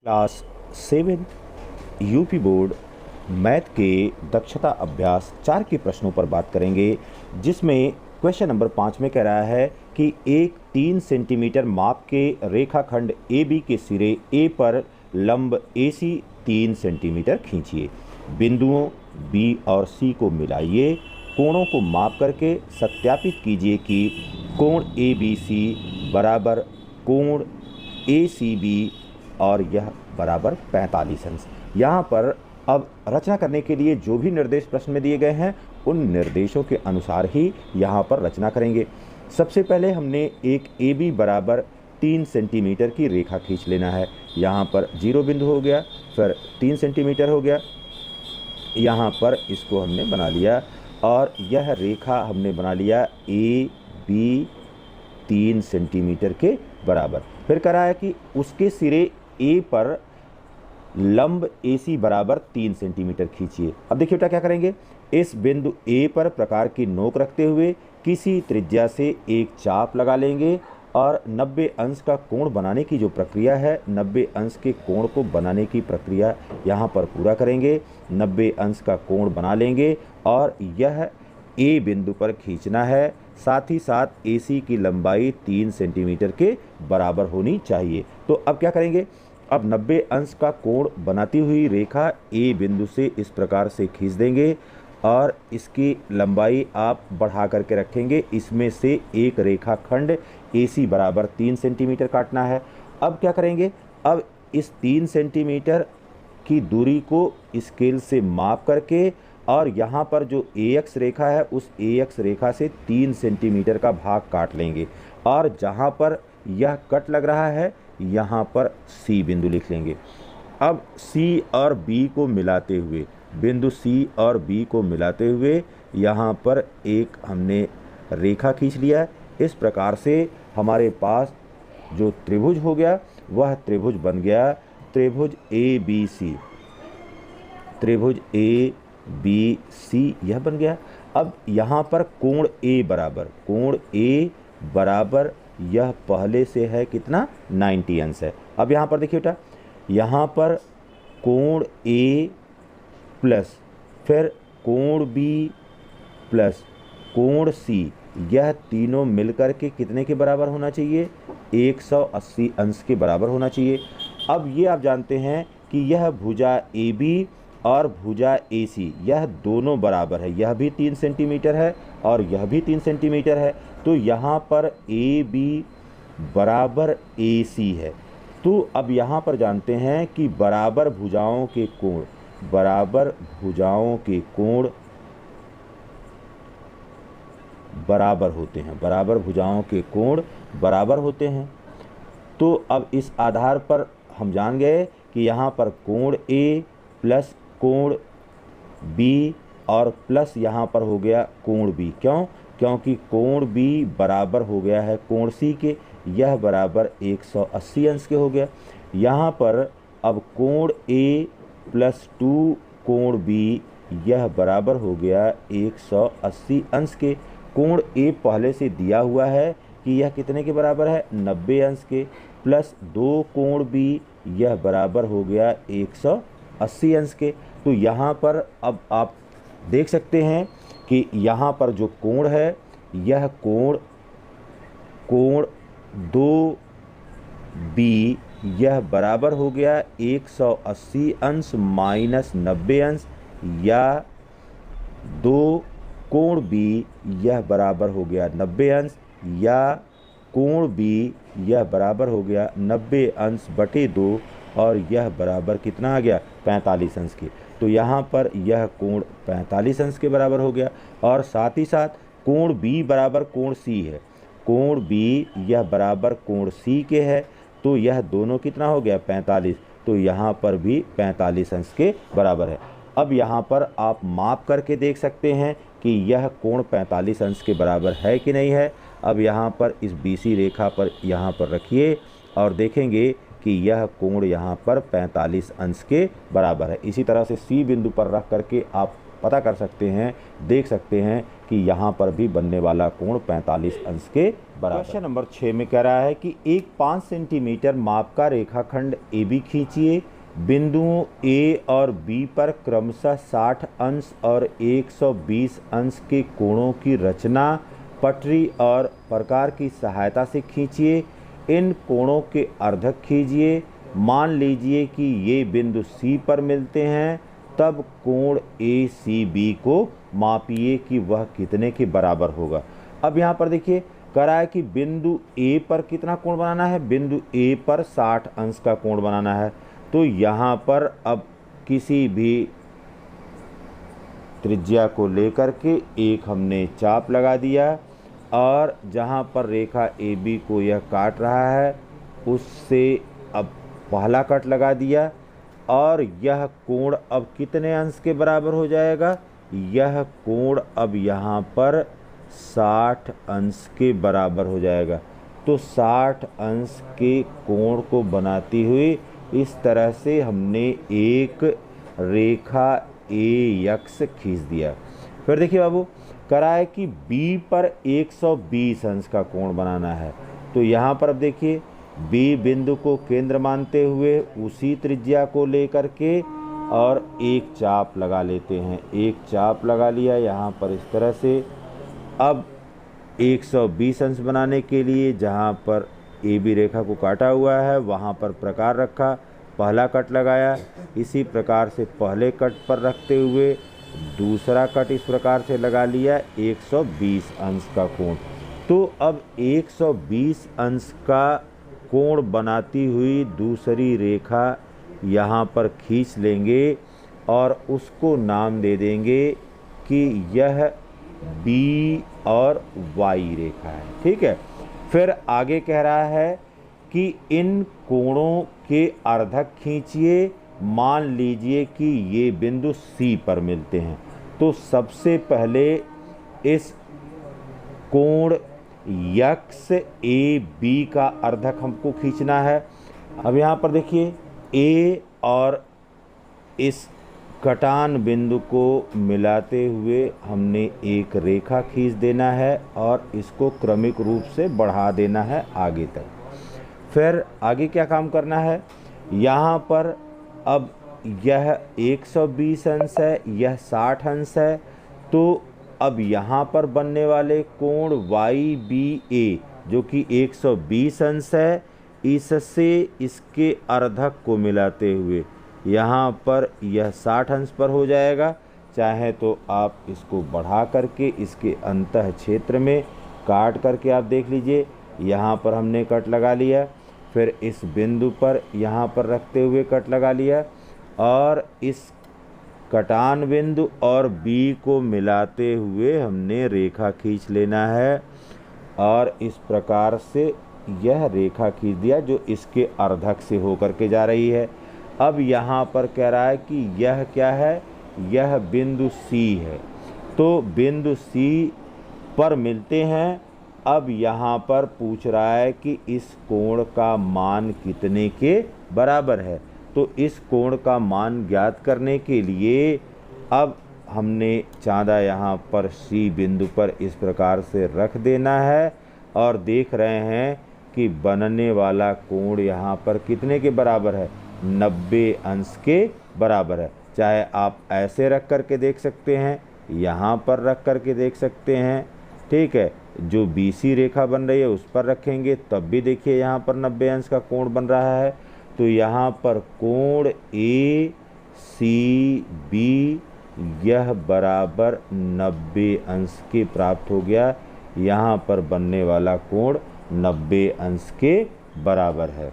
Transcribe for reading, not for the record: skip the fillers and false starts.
Class 7 UP board math के दक्षता अभ्यास 4 के प्रश्नों पर बात करेंगे, जिसमें क्वेश्चन नंबर 5 में कह रहा है कि एक 3 सेंटीमीटर माप के रेखाखंड ए बी के सिरे ए पर लंब ए सी 3 सेंटीमीटर खींचिए। बिंदुओं बी और सी को मिलाइए, कोणों को माप करके सत्यापित कीजिए कि कोण ए बी सी बराबर कोण ए सी बी और यह बराबर 45 अंश। यहाँ पर अब रचना करने के लिए जो भी निर्देश प्रश्न में दिए गए हैं उन निर्देशों के अनुसार ही यहाँ पर रचना करेंगे। सबसे पहले हमने एक ए बी बराबर 3 सेंटीमीटर की रेखा खींच लेना है। यहाँ पर 0 बिंदु हो गया, फिर 3 सेंटीमीटर हो गया, यहाँ पर इसको हमने बना लिया और यह रेखा हमने बना लिया ए बी 3 सेंटीमीटर के बराबर। फिर कह रहा है कि उसके सिरे ए पर लंब ए सी बराबर 3 सेंटीमीटर खींचिए। अब देखिए बेटा क्या करेंगे, इस बिंदु ए पर प्रकार की नोक रखते हुए किसी त्रिज्या से एक चाप लगा लेंगे और 90 अंश का कोण बनाने की जो प्रक्रिया है, 90 अंश के कोण को बनाने की प्रक्रिया यहाँ पर पूरा करेंगे। 90 अंश का कोण बना लेंगे और यह ए बिंदु पर खींचना है। साथ ही साथ ए सी की लंबाई 3 सेंटीमीटर के बराबर होनी चाहिए। तो अब क्या करेंगे, अब 90 अंश का कोण बनाती हुई रेखा ए बिंदु से इस प्रकार से खींच देंगे और इसकी लंबाई आप बढ़ा करके रखेंगे। इसमें से एक रेखाखंड ए सी बराबर 3 सेंटीमीटर काटना है। अब क्या करेंगे, अब इस 3 सेंटीमीटर की दूरी को स्केल से माप करके और यहाँ पर जो ए एक्स रेखा है उस ए एक्स रेखा से 3 सेंटीमीटर का भाग काट लेंगे और जहाँ पर यह कट लग रहा है यहाँ पर सी बिंदु लिख लेंगे। अब सी और बी को मिलाते हुए, बिंदु सी और बी को मिलाते हुए यहाँ पर एक हमने रेखा खींच लिया। इस प्रकार से हमारे पास जो त्रिभुज हो गया वह त्रिभुज बन गया त्रिभुज ए बी सी। त्रिभुज ए बी सी यह बन गया। अब यहाँ पर कोण ए बराबर यह पहले से है कितना 90 अंश है। अब यहाँ पर देखिए बेटा, यहाँ पर कोण ए प्लस फिर कोण बी प्लस कोण सी, यह तीनों मिलकर के कितने के बराबर होना चाहिए, 180 अंश के बराबर होना चाहिए। अब ये आप जानते हैं कि यह भुजा ए बी और भुजा ए सी यह दोनों बराबर है, यह भी 3 सेंटीमीटर है और यह भी 3 सेंटीमीटर है। तो यहाँ पर ए बी बराबर ए सी है। तो अब यहाँ पर जानते हैं कि बराबर भुजाओं के कोण बराबर होते हैं, बराबर भुजाओं के कोण बराबर होते हैं। तो अब इस आधार पर हम जान गए कि यहाँ पर कोण ए प्लस कोण बी और प्लस यहाँ पर हो गया कोण बी। क्यों? क्योंकि कोण बी बराबर हो गया है कोण सी के, यह बराबर 180 अंश के हो गया। यहाँ पर अब कोण ए प्लस 2 कोण बी यह बराबर हो गया 180 अंश के। कोण ए पहले से दिया हुआ है कि यह कितने के बराबर है, 90 अंश के, प्लस 2 कोण बी यह बराबर हो गया 180 अंश के। तो यहाँ पर अब आप देख सकते हैं कि यहाँ पर जो कोण है यह कोण 2 बी यह बराबर हो गया 180 अंश माइनस 90 अंश, या 2 कोण बी यह बराबर हो गया 90 अंश, या कोण बी यह बराबर हो गया 90 अंश बटे 2 और यह बराबर कितना आ गया 45 अंश के। तो यहाँ पर यह कोण 45 अंश के बराबर हो गया। और साथ ही साथ कोण बी बराबर कोण सी है, कोण बी यह बराबर कोण सी के है। तो यह दोनों कितना हो गया 45, तो यहाँ पर भी 45 अंश के बराबर है। अब यहाँ पर आप माप करके देख सकते हैं कि यह कोण 45 अंश के बराबर है कि नहीं है। अब यहाँ पर इस BC रेखा पर यहाँ पर रखिए और देखेंगे कि यह कोण यहाँ पर 45 अंश के बराबर है। इसी तरह से C बिंदु पर रख करके आप पता कर सकते हैं, देख सकते हैं कि यहाँ पर भी बनने वाला कोण 45 अंश के बराबर। क्वेश्चन नंबर 6 में कह रहा है कि एक 5 सेंटीमीटर माप का रेखाखंड AB खींचिए। बिंदुओं A और B पर क्रमशः 60 अंश और 120 अंश के कोणों की रचना पटरी और प्रकार की सहायता से खींचिए। इन कोणों के अर्धक खींचिए। मान लीजिए कि ये बिंदु C पर मिलते हैं, तब कोण ACB को मापिए कि वह कितने के बराबर होगा। अब यहाँ पर देखिए कह रहा है कि बिंदु A पर कितना कोण बनाना है, बिंदु A पर 60 अंश का कोण बनाना है। तो यहाँ पर अब किसी भी त्रिज्या को लेकर के एक हमने चाप लगा दिया और जहाँ पर रेखा AB को यह काट रहा है उससे अब पहला कट लगा दिया और यह कोण अब कितने अंश के बराबर हो जाएगा, यह कोण अब यहाँ पर 60 अंश के बराबर हो जाएगा। तो 60 अंश के कोण को बनाती हुई इस तरह से हमने एक रेखा AX खींच दिया। फिर देखिए बाबू कह रहा है कि B पर 120 अंश का कोण बनाना है। तो यहाँ पर अब देखिए B बिंदु को केंद्र मानते हुए उसी त्रिज्या को लेकर के और एक चाप लगा लेते हैं। एक चाप लगा लिया यहाँ पर इस तरह से। अब 120 अंश बनाने के लिए जहाँ पर AB रेखा को काटा हुआ है वहाँ पर प्रकार रखा, पहला कट लगाया। इसी प्रकार से पहले कट पर रखते हुए दूसरा कट इस प्रकार से लगा लिया 120 अंश का कोण। तो अब 120 अंश का कोण बनाती हुई दूसरी रेखा यहाँ पर खींच लेंगे और उसको नाम दे देंगे कि यह B और Y रेखा है। ठीक है। फिर आगे कह रहा है कि इन कोणों के अर्धक खींचिए। मान लीजिए कि ये बिंदु C पर मिलते हैं। तो सबसे पहले इस कोण XAB का अर्धक हमको खींचना है। अब यहाँ पर देखिए A और इस कटान बिंदु को मिलाते हुए हमने एक रेखा खींच देना है और इसको क्रमिक रूप से बढ़ा देना है आगे तक। फिर आगे क्या काम करना है, यहाँ पर अब यह 120 अंश है, यह 60 अंश है। तो अब यहाँ पर बनने वाले कोण YBA जो कि 120 अंश है, इससे इसके अर्धक को मिलाते हुए यहाँ पर यह 60 अंश पर हो जाएगा। चाहे तो आप इसको बढ़ा करके इसके अंतः क्षेत्र में काट करके आप देख लीजिए। यहाँ पर हमने कट लगा लिया, फिर इस बिंदु पर यहाँ पर रखते हुए कट लगा लिया और इस कटान बिंदु और B को मिलाते हुए हमने रेखा खींच लेना है और इस प्रकार से यह रेखा खींच दिया जो इसके अर्धक से होकर के जा रही है। अब यहाँ पर कह रहा है कि यह क्या है, यह बिंदु C है। तो बिंदु C पर मिलते हैं। अब यहाँ पर पूछ रहा है कि इस कोण का मान कितने के बराबर है। तो इस कोण का मान ज्ञात करने के लिए अब हमने चाँदा यहाँ पर C बिंदु पर इस प्रकार से रख देना है और देख रहे हैं कि बनने वाला कोण यहाँ पर कितने के बराबर है, 90 अंश के बराबर है। चाहे आप ऐसे रख करके देख सकते हैं, यहाँ पर रख करके देख सकते हैं। ठीक है। जो BC रेखा बन रही है उस पर रखेंगे तब भी देखिए यहाँ पर 90 अंश का कोण बन रहा है। तो यहाँ पर कोण ACB यह बराबर 90 अंश के प्राप्त हो गया। यहाँ पर बनने वाला कोण 90 अंश के बराबर है।